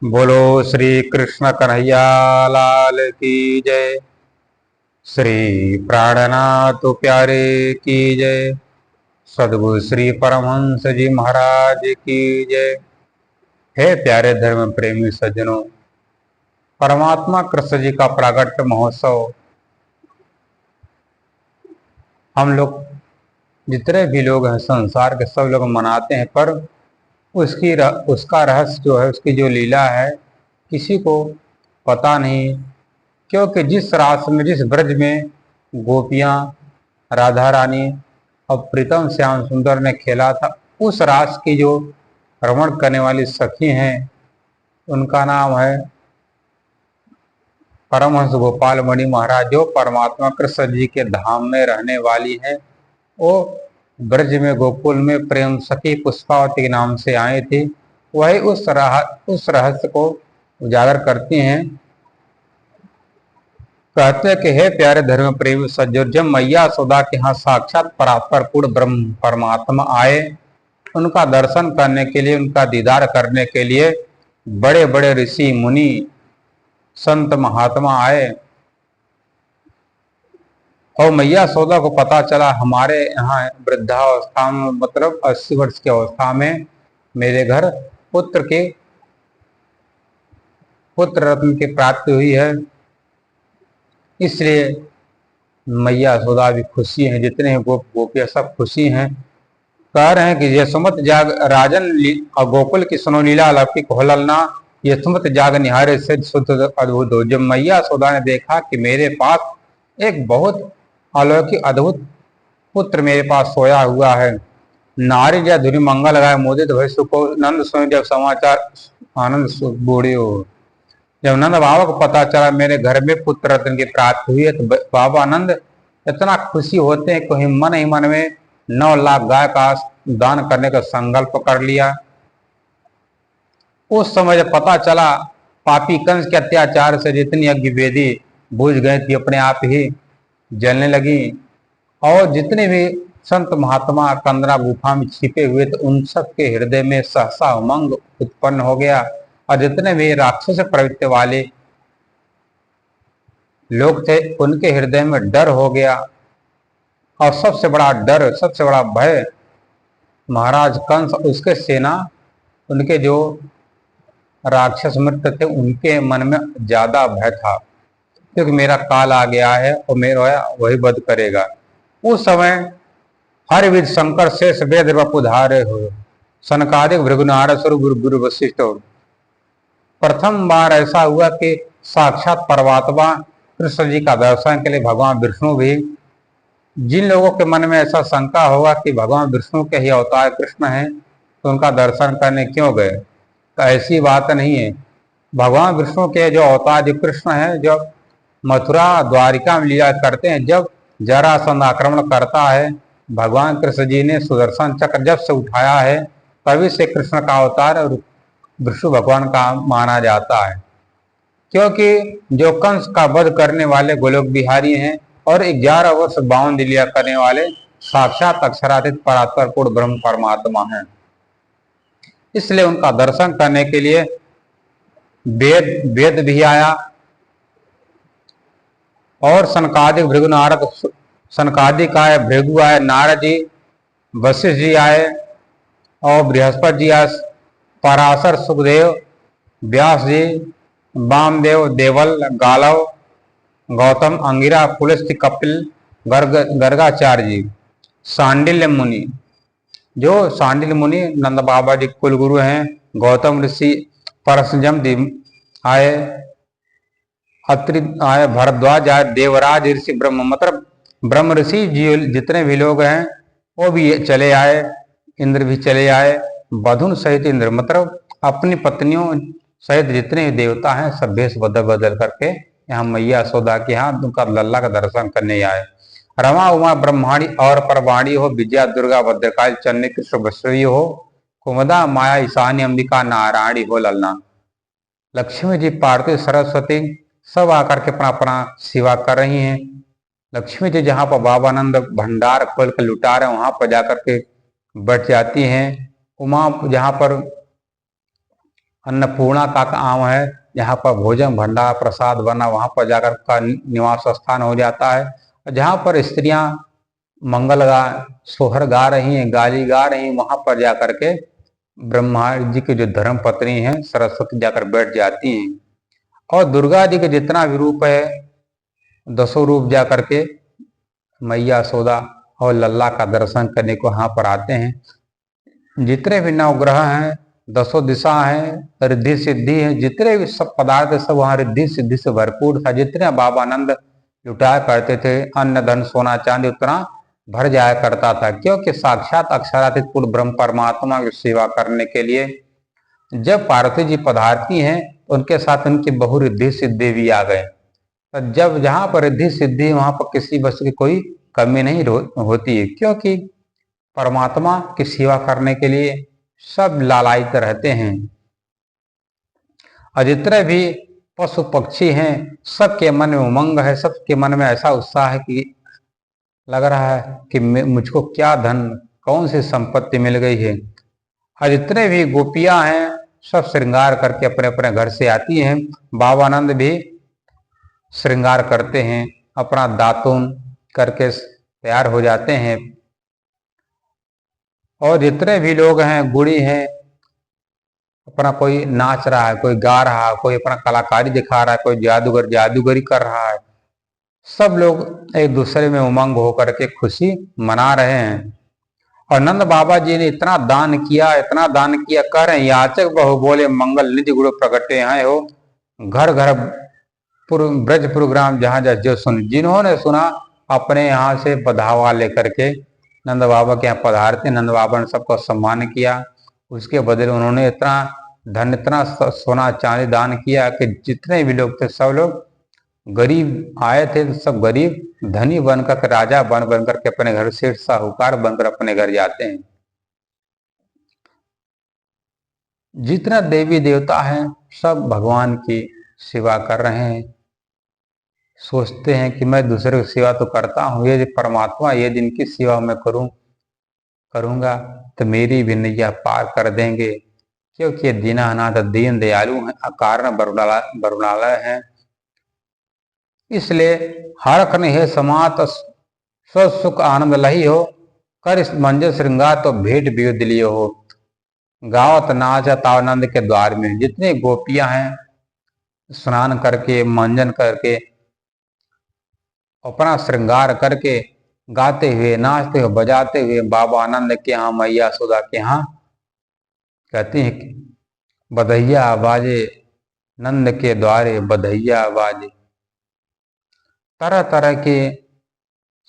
बोलो श्री कृष्ण कन्हैया लाल की जय। श्री प्राणनाथ प्यारे की जय। सद्गुरु श्री परमहंस जी महाराज की जय। हे प्यारे धर्म प्रेमी सज्जनों, परमात्मा कृष्ण जी का प्रागट्य महोत्सव हम लोग जितने भी लोग हैं संसार के सब लोग मनाते हैं, पर उसका रहस्य जो है, उसकी जो लीला है, किसी को पता नहीं। क्योंकि जिस रास में, जिस ब्रज में गोपियां, राधा रानी और प्रीतम श्याम सुंदर ने खेला था, उस रास की जो रमण करने वाली सखी हैं, उनका नाम है परमहंस गोपाल मणि महाराज, जो परमात्मा कृष्ण जी के धाम में रहने वाली है। वो ब्रज में गोकुल में प्रेम सखी पुष्पावती के नाम से आई थी। वही उस रहस्य को उजागर करती हैं। कहते हैं कि हे प्यारे धर्म प्रेमी सज्जन, जब मैया यशोदा के यहाँ साक्षात परात्पर पूर्ण ब्रह्म परमात्मा आए, उनका दर्शन करने के लिए, उनका दीदार करने के लिए बड़े बड़े ऋषि मुनि संत महात्मा आए। और मैया यशोदा को पता चला हमारे यहाँ वृद्धावस्था में, मतलब 80 वर्ष की अवस्था में मेरे घर पुत्र रत्न की प्राप्ति हुई है। इसलिए मैया यशोदा भी खुशी हैं, जितने हैं गोपियां सब खुशी हैं। कह रहे हैं कि यशोमत जाग राजन और गोकुल की सुनो लीला अलौकिक हो ललना, यशोमत जाग निहारे से शुद्ध अद्भुत हो। जब मैया यशोदा ने देखा कि मेरे पास एक बहुत अलौकिक अद्भुत पुत्र मेरे पास सोया हुआ है, नारी जय धुनि मंगल गाय मोदित भय सुको नंद सुन जब समाचार आनंद बूढ़ी हो। जब नंद बाबा को पता चला मेरे घर में पुत्र रत्न की प्राप्ति हुई है, तो बाबा नंद इतना खुशी होते हैं कि मन ही मन में 9 लाख गाय का दान करने का संकल्प कर लिया। उस समय जब पता चला पापी कंस के अत्याचार से जितनी यज्ञ वेदी बुझ गई थी, अपने आप ही जलने लगी, और जितने भी संत महात्मा कंदरा गुफा में छिपे हुए थे, उन सब के हृदय में सहसा उमंग उत्पन्न हो गया। और जितने भी राक्षस प्रवृत्ति वाले लोग थे, उनके हृदय में डर हो गया। और सबसे बड़ा डर, सबसे बड़ा भय महाराज कंस, उसके सेना, उनके जो राक्षस मित्र थे, उनके मन में ज्यादा भय था, क्योंकि मेरा काल आ गया है और मेरा वही वध करेगा। उस समय हर विध शंकर शेष वेद बपुधारे हो, सनकादिक भृगुनार स्वरूप गुरु गुरु वशिष्ठ हो। प्रथम बार ऐसा हुआ कि साक्षात परमात्मा कृष्ण जी का दर्शन के लिए भगवान विष्णु भी, जिन लोगों के मन में ऐसा शंका होगा कि भगवान विष्णु के ही अवतार कृष्ण हैं, तो उनका दर्शन करने क्यों गए, तो ऐसी बात नहीं है। भगवान विष्णु के जो अवतार जो कृष्ण है, जब मथुरा द्वारिका में लीला करते हैं, जब जरासंध आक्रमण करता है, भगवान कृष्ण जी ने सुदर्शन चक्र जब से उठाया है, तभी से कृष्ण का अवतार और विष्णु भगवान का माना जाता है। क्योंकि जो कंस का वध करने वाले गोलोक बिहारी हैं और 11 वर्ष 52 लीला करने वाले साक्षात अक्षरातीत परात्पर पूर्ण ब्रह्म परमात्मा हैं। इसलिए उनका दर्शन करने के लिए वेद वेद भी आया, और सनकादिक भृगु नारद, सनकादिक आए, भृगु आए, नारद जी, वशिष्ठ जी आए, और बृहस्पति जी आए, पराशर, सुखदेव, व्यास जी, वामदेव, देवल, गालव, गौतम, अंगिरा, पुलस्त्य, कपिल, गर्गाचार्य जी, सांडिल्य मुनि, जो सांडिल्य मुनि नंद बाबा जी कुलगुरु हैं, गौतम ऋषि, परसजम आए, अत्रि आए, भरद्वाज आए, देवराज ऋषि, ब्रह्म, मतलब ब्रह्म ऋषि जी जितने भी लोग हैं वो भी चले आए, इंद्र भी चले आए, बधुन सहित इंद्र, मतलब अपनी पत्नियों सहित जितने देवता हैं, सब भेष बदल बदल करके यहाँ मैया यशोदा के यहाँ उनका लल्ला का दर्शन करने आए। रमा उमा ब्रह्माणी और परवाणी हो, विजया दुर्गा भद्रकाली चन्नी कृष्ण बसवी हो, कुमदा माया ईशानी अंबिका नारायणी हो ललना। लक्ष्मी जी, पार्वती, सरस्वती सब आकर के अपना अपना सेवा कर रही हैं। लक्ष्मी जी जहाँ पर बाबानंद भंडार खोल कर लुटा रहे हैं, वहां पर जाकर के बैठ जाती हैं। उमा जहाँ पर अन्नपूर्णा का आम है, जहाँ पर भोजन भंडार प्रसाद बना वहाँ पर जाकर का निवास स्थान हो जाता है। जहाँ पर स्त्रियां मंगल गा सोहर गा रही हैं, गाली गा रही हैं, वहाँ पर जाकर के ब्रह्मा जी की जो धर्म पत्नी है सरस्वती जाकर बैठ जाती हैं। और दुर्गा जी के जितना भी रूप है, 10 रूप जाकर के मैया सोदा और लल्ला का दर्शन करने को यहाँ पर आते हैं। जितने भी नवग्रह हैं, 10 दिशा हैं, रिद्धि सिद्धि है, जितने भी सब पदार्थ सब वहाँ रिद्धि सिद्धि से भरपूर था। जितने बाबा आनंद लुटाया करते थे, अन्न धन सोना चांदी उतना भर जाया करता था, क्योंकि साक्षात अक्षरातीत पूर्ण ब्रह्म परमात्मा की सेवा करने के लिए जब पार्वती जी पधारती हैं, उनके साथ उनकी बहु रिद्धि सिद्धि भी आ गए। तो जब जहाँ पर रिद्धि सिद्धि वहां पर किसी वस्तु की कोई कमी नहीं होती है, क्योंकि परमात्मा की सेवा करने के लिए सब लालायित रहते हैं। और जितने भी पशु पक्षी हैं, सबके मन में उमंग है, सबके मन में ऐसा उत्साह है कि लग रहा है कि मुझको क्या धन, कौन सी संपत्ति मिल गई है। और जितने भी गोपियां हैं, सब श्रृंगार करके अपने अपने घर से आती हैं। बाबा आनंद भी श्रृंगार करते हैं, अपना दातुन करके तैयार हो जाते हैं। और जितने भी लोग हैं, गुड़ी हैं, अपना कोई नाच रहा है, कोई गा रहा है, कोई अपना कलाकारी दिखा रहा है, कोई जादूगर जादूगरी कर रहा है। सब लोग एक दूसरे में उमंग होकर के खुशी मना रहे हैं। और नंद बाबा जी ने इतना दान किया, इतना दान किया, कह रहे हैं याचक बहु बोले मंगल निधि गुरु प्रगटे हैं हो। घर घर ब्रज प्रोग्राम जहां जो सुन, जिन्होंने सुना अपने यहाँ से बधावा लेकर के नंद बाबा के यहाँ पधारते। नंद बाबा ने सबको सम्मान किया, उसके बदले उन्होंने इतना धन, इतना सोना चांदी दान किया कि जितने भी लोग थे सब लोग गरीब आए थे, तो सब गरीब धनी बनकर, राजा बन करके अपने घर, सेठ साहूकार बनकर अपने घर जाते हैं। जितना देवी देवता हैं सब भगवान की सेवा कर रहे हैं। सोचते हैं कि मैं दूसरे की सेवा तो करता हूँ, ये परमात्मा ये जिनकी सेवा मैं करूँगा तो मेरी भी नैया पार कर देंगे, क्योंकि ये दीनानाथ दीन दयालु हैं, अकारण बरुणालय हैं। इसलिए हरख ने हे समात सुख आनंद लही हो, कर इस मंजर श्रृंगार तो भेंट भी दिलियो हो। गावत नाच तावनंद के द्वार में जितने गोपियां हैं, स्नान करके मंजन करके अपना श्रृंगार करके गाते हुए नाचते हुए बजाते हुए बाबा आनंद के यहाँ, मैया सुधा के यहाँ कहते हैं कि बधैया बाजे नंद के द्वारे, बधैया बाजे। तरह तरह के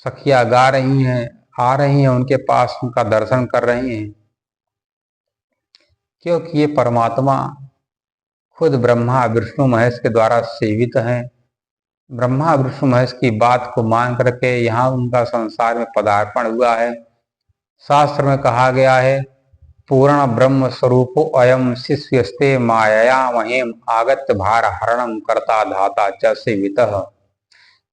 सखिया गा रही हैं, आ रही हैं उनके पास, उनका दर्शन कर रही हैं, क्योंकि ये परमात्मा खुद ब्रह्मा विष्णु महेश के द्वारा सेवित हैं। ब्रह्मा विष्णु महेश की बात को मान करके यहाँ उनका संसार में पदार्पण हुआ है। शास्त्र में कहा गया है, पूर्ण ब्रह्म स्वरूपो अयम शिष्यस्ते माया महेम आगत्य भार हरणम करता धाता च सेवितः।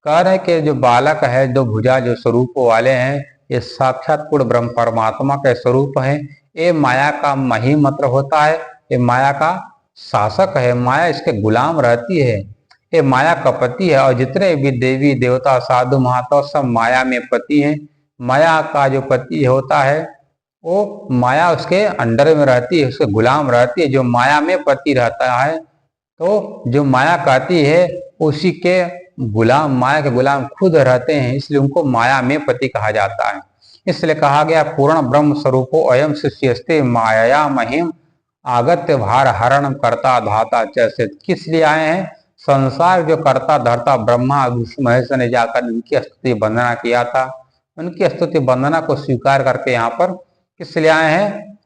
कह रहे कि जो बालक है, जो भुजा जो स्वरूप वाले हैं, ये साक्षात पूर्ण ब्रह्म परमात्मा के स्वरूप हैं। ये माया का मही मंत्र होता है, ये माया का शासक है, माया इसके गुलाम रहती है, ये माया का पति है। और जितने भी देवी देवता साधु महात्मा सब माया में पति हैं। माया का जो पति होता है वो माया उसके अंडर में रहती है, उसके गुलाम रहती है। जो माया में पति रहता है तो जो माया कहती है उसी के गुलाम, माया के गुलाम खुद रहते हैं, इसलिए उनको माया में पति कहा जाता है। इसलिए कहा गया पूर्ण ब्रह्म स्वरूपो अयम शिष्यस्ते माया महिम आगत्य भार हरण करता धाता चैसे। किस लिए आए हैं? संसार जो करता धरता ब्रह्मा विष्णु महेश ने जाकर उनकी स्तुति वंदना किया था, उनकी स्तुति वंदना को स्वीकार करके यहाँ पर किस लिए आए हैं?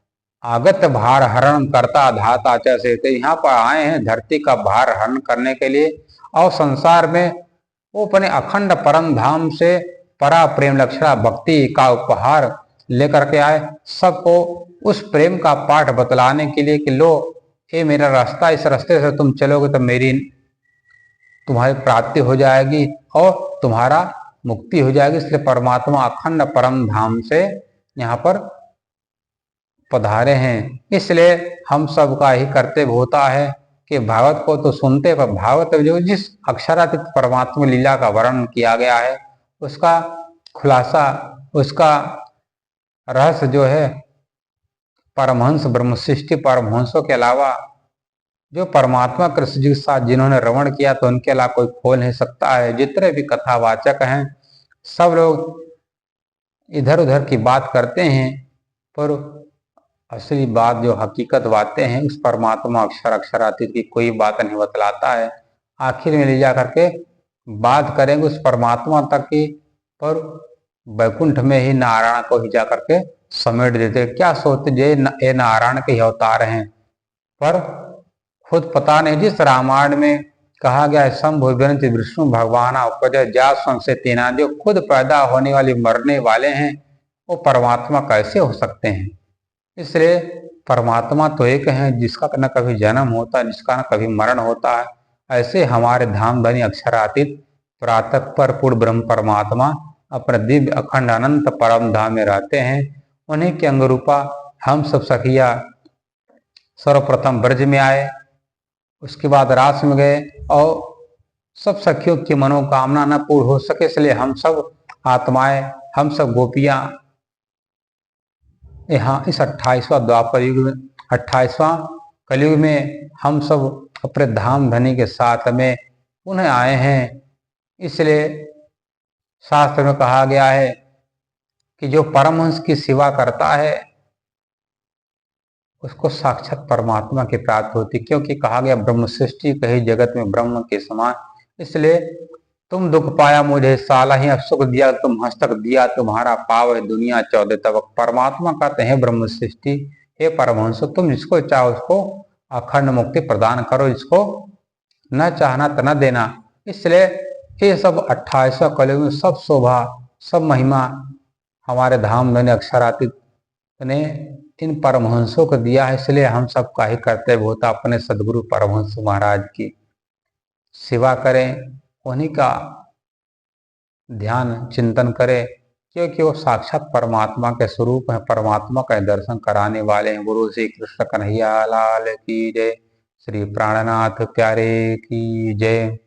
आगत्य भार हरण करता धाता चैसे, तो यहाँ पर आए हैं धरती का भार हरण करने के लिए। और संसार में वो अपने अखंड परम धाम से परा प्रेम लक्षणा भक्ति का उपहार लेकर के आए, सबको उस प्रेम का पाठ बतलाने के लिए कि लो ये मेरा रास्ता, इस रास्ते से तुम चलोगे तो तुम्हारी प्राप्ति हो जाएगी और तुम्हारा मुक्ति हो जाएगी। इसलिए परमात्मा अखंड परम धाम से यहाँ पर पधारे हैं। इसलिए हम सबका ही कर्तव्य होता है कि भागवत को तो सुनते, पर भागवत जो जिस अक्षरातीत परमात्मा लीला का वर्णन किया गया है उसका खुलासा, उसका रहस्य जो है परमहंस ब्रह्मशिष्टि परमहंसों के अलावा जो परमात्मा कृष्ण जी के साथ जिन्होंने रमण किया तो उनके अलावा कोई खोल नहीं सकता है। जितने भी कथावाचक हैं सब लोग इधर उधर की बात करते हैं, पर असली बात जो हकीकत बातें हैं उस परमात्मा अक्षर अक्षरातीत की कोई बात नहीं बतलाता है। आखिर में ले जा करके बात करेंगे उस परमात्मा तक की, पर वैकुंठ में ही नारायण को ही जा करके समेट देते। क्या सोचते ये नारायण के ही अवतार हैं, पर खुद पता नहीं। जिस रामायण में कहा गया है शंभु विष्णु भगवान उपज जा संशय तेना, जो खुद पैदा होने वाले मरने वाले हैं वो परमात्मा कैसे हो सकते हैं। इसलिए परमात्मा तो एक है जिसका न कभी जन्म होता है, जिसका न कभी मरण होता है। ऐसे हमारे धाम धनी अक्षरातीत प्रातः पर पूर्ण ब्रह्म परमात्मा अपने दिव्य अखंड अनंत परम धाम में रहते हैं। उन्हीं के अंगरूपा हम सब सखिया सर्वप्रथम ब्रज में आए, उसके बाद रास में गए और सब सखियों की मनोकामना न पूर्ण हो सके इसलिए हम सब आत्माएं, हम सब गोपियां यहाँ इस 28वां द्वापर युग में, 28वां कलयुग में हम सब अपने धाम धनी के साथ में पुनः आए हैं। इसलिए शास्त्र में कहा गया है कि जो परमहंस की सेवा करता है उसको साक्षात परमात्मा की प्राप्ति होती, क्योंकि कहा गया ब्रह्म सृष्टि कही जगत में ब्रह्म के समान। इसलिए तुम दुख पाया मुझे साला ही अब सुख दिया, तुम हस्तक दिया तुम्हारा पाव है दुनिया 14 तबक। परमात्मा कहते हैं ब्रह्म सृष्टि, हे परमहंसो तुम जिसको चाहो उसको अखंड मुक्ति प्रदान करो, जिसको न चाहना तो न देना। इसलिए ये सब 28वां कलयुग में सब शोभा सब महिमा हमारे धाम धन्य अक्षरातीत ने इन परमहंसों को दिया है। इसलिए हम सबका ही कर्तव्य होता अपने सदगुरु परमहंस महाराज की सेवा करें, उन्हीं का ध्यान चिंतन करें, क्योंकि वो साक्षात परमात्मा के स्वरूप है, परमात्मा का दर्शन कराने वाले हैं। गुरु श्री कृष्ण कन्हैया लाल की जय, श्री प्राणनाथ प्यारे की जय।